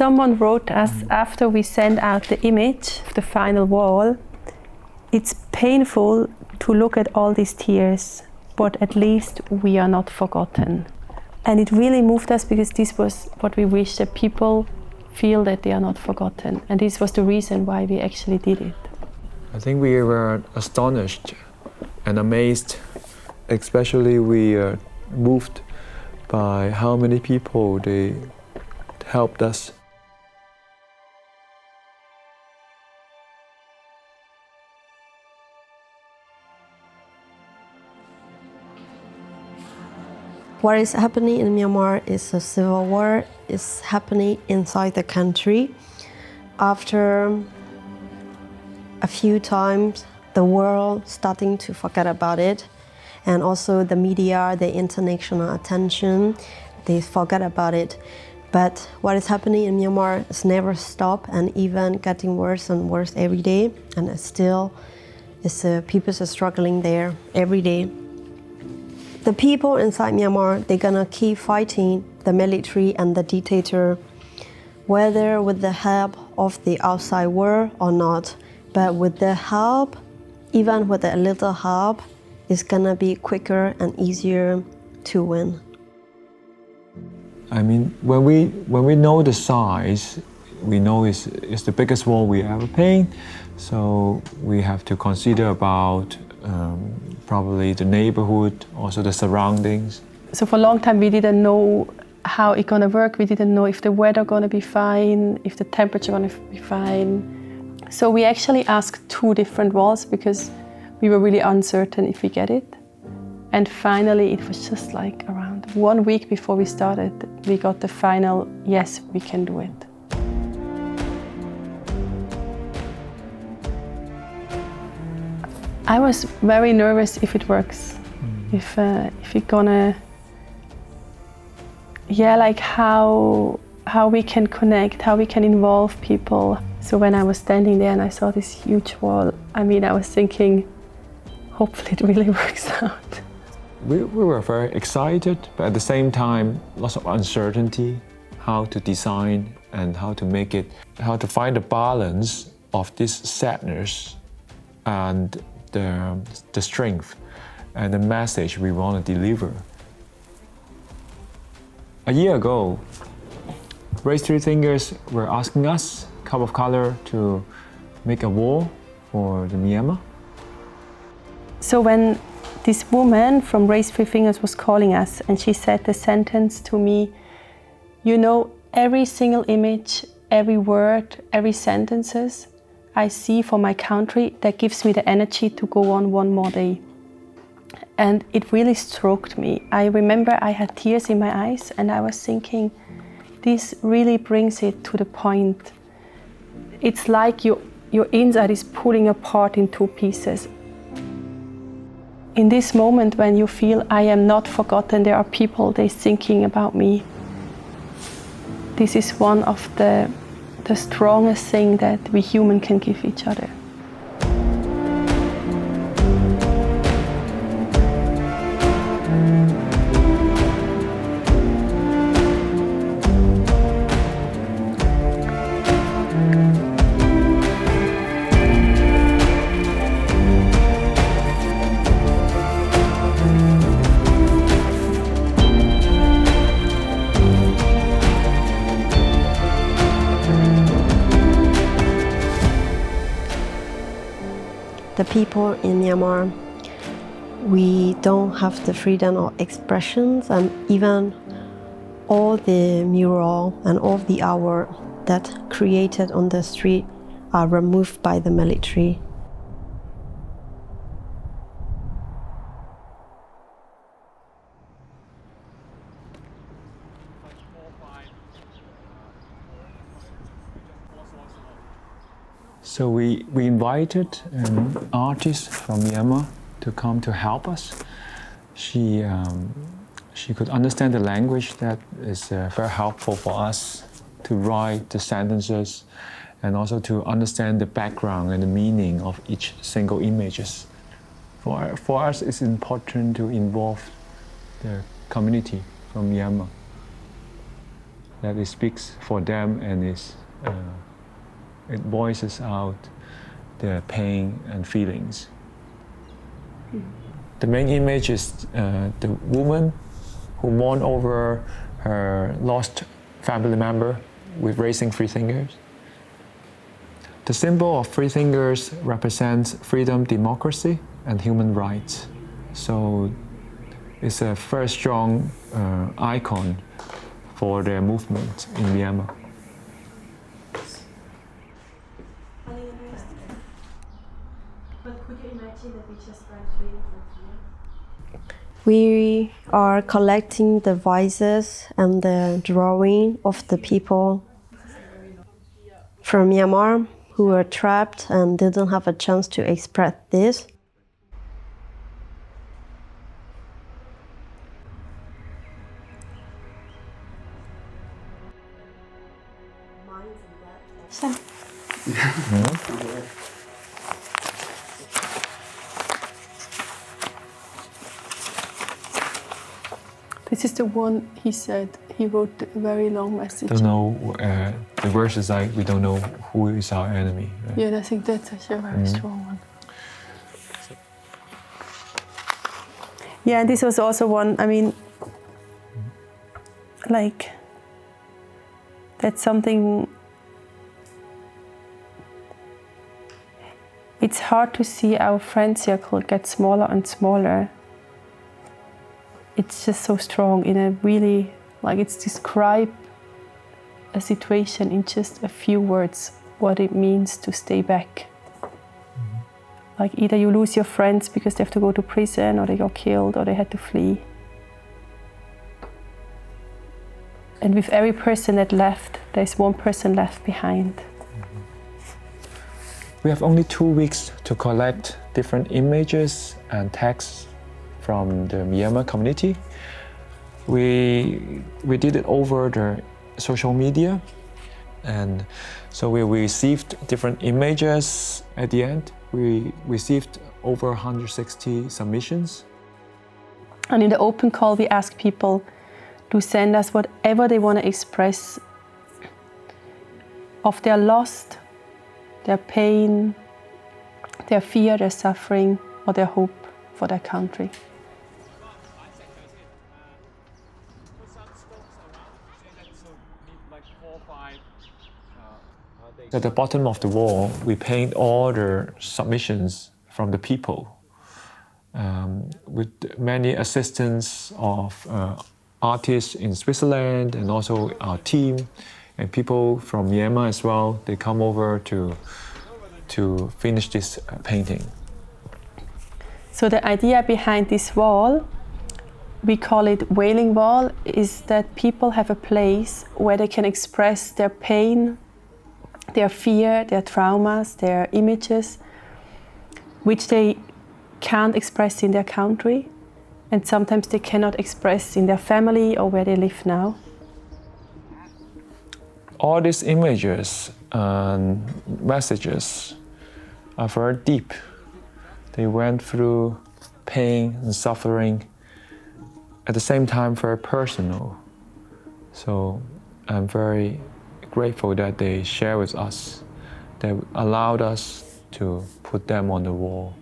Someone wrote us after we sent out the image of the final wall, it's painful to look at all these tears, but at least we are not forgotten. And it really moved us because this was what we wish, that people feel that they are not forgotten. And this was the reason why we actually did it. I think we were astonished and amazed, especially we are moved by how many people they helped us. What is happening in Myanmar is a civil war is happening inside the country. After a few times, the world starting to forget about it, and also the media, the international attention, they forget about it. But what is happening in Myanmar is never stop and even getting worse and worse every day. And it's still, people are struggling there every day. The people inside Myanmar, they're gonna keep fighting the military and the dictator, whether with the help of the outside world or not. But with the help, even with a little help, it's gonna be quicker and easier to win. I mean, when we know the size, we know it's the biggest war we ever paint. So we have to consider about probably the neighborhood, also the surroundings. So for a long time we didn't know how it's gonna work. We didn't know if the weather gonna be fine, if the temperature gonna be fine. So we actually asked 2 different walls because we were really uncertain if we get it. And finally it was just like around 1 week before we started, we got the final, yes, we can do it. I was very nervous if it works, if it gonna, like how we can connect, how we can involve people. So when I was standing there and I saw this huge wall, I mean, I was thinking, hopefully it really works out. We were very excited, but at the same time, lots of uncertainty, how to design and how to make it, how to find the balance of this sadness and the strength and the message we want to deliver. A year ago, Raise Three Fingers were asking us, Cup of Color, to make a wall for the Myanmar. So when this woman from Raise Three Fingers was calling us and she said the sentence to me, you know, every single image, every word, every sentences I see for my country, that gives me the energy to go on one more day. And it really stroked me. I remember I had tears in my eyes and I was thinking, this really brings it to the point. It's like your inside is pulling apart in 2 pieces. In this moment when you feel I am not forgotten, there are people, they're thinking about me. This is one of the strongest thing that we human can give each other. The people in Myanmar, we don't have the freedom of expressions, and even all the mural and all the artwork that created on the street are removed by the military. So we invited an artist from Myanmar to come to help us. She could understand the language that is very helpful for us to write the sentences and also to understand the background and the meaning of each single images. For us, it's important to involve the community from Myanmar. that it speaks for them and it voices out their pain and feelings. The main image is the woman who mourned over her lost family member with raising three fingers. The symbol of three fingers represents freedom, democracy, and human rights. So it's a very strong icon for their movement in Myanmar. But could you imagine that we just ran fleeing from here? We are collecting the voices and the drawing of the people from Myanmar who were trapped and didn't have a chance to express this. This is the one he said. He wrote a very long message. Don't know, the verse is like, we don't know who is our enemy. Right? Yeah, I think that's actually a very strong one. Yeah, and this was also one, I mean, like, that's something, it's hard to see our friend circle get smaller and smaller. It's just so strong in a really, like, it's describe a situation in just a few words, what it means to stay back. Like either you lose your friends because they have to go to prison, or they got killed, or they had to flee. And with every person that left, there's one person left behind. We have only 2 weeks to collect different images and texts from the Myanmar community. We did it over the social media, and so we received different images at the end. We received over 160 submissions. And in the open call, we ask people to send us whatever they want to express of their loss, their pain, their fear, their suffering, or their hope for their country. At the bottom of the wall, we paint all the submissions from the people, with many assistance of artists in Switzerland and also our team and people from Myanmar as well. They come over to finish this painting. So the idea behind this wall, we call it Wailing Wall, is that people have a place where they can express their pain, their fear, their traumas, their images, which they can't express in their country, and sometimes they cannot express in their family or where they live now. All these images and messages are very deep. They went through pain and suffering, at the same time very personal. So I'm very grateful that they share with us. They allowed us to put them on the wall.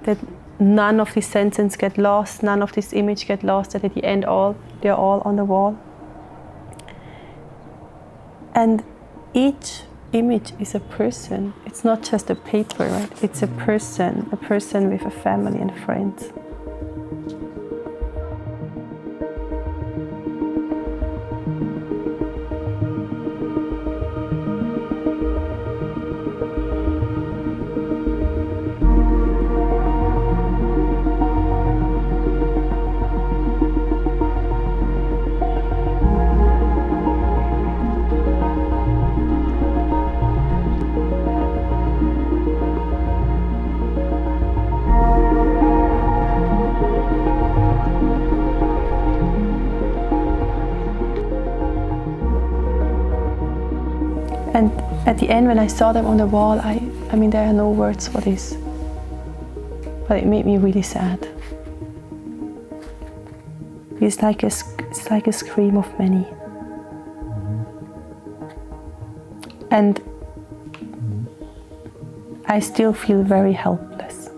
That none of these sentences get lost, none of this image get lost, that at the end they're all on the wall. And each image is a person. It's not just a paper, right? It's a person with a family and friends. And at the end, when I saw them on the wall, I mean, there are no words for this. But it made me really sad. It's like It's like a scream of many. And I still feel very helpless.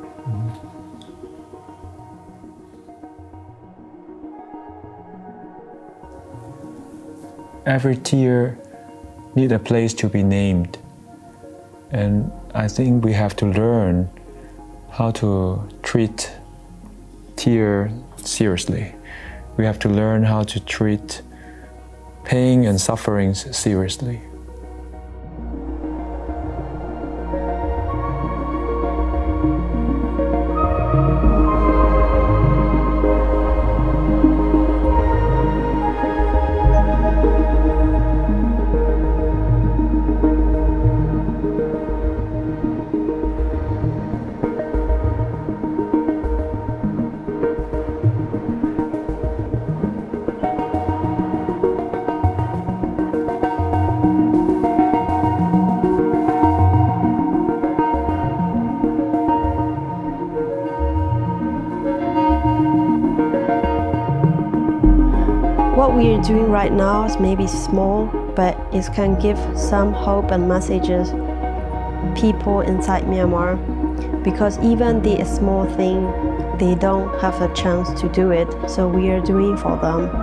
Every tear needs a place to be named. And I think we have to learn how to treat tear seriously. We have to learn how to treat pain and sufferings seriously. What we are doing right now is maybe small, but it can give some hope and messages people inside Myanmar, because even the small thing, they don't have a chance to do it, so we are doing for them.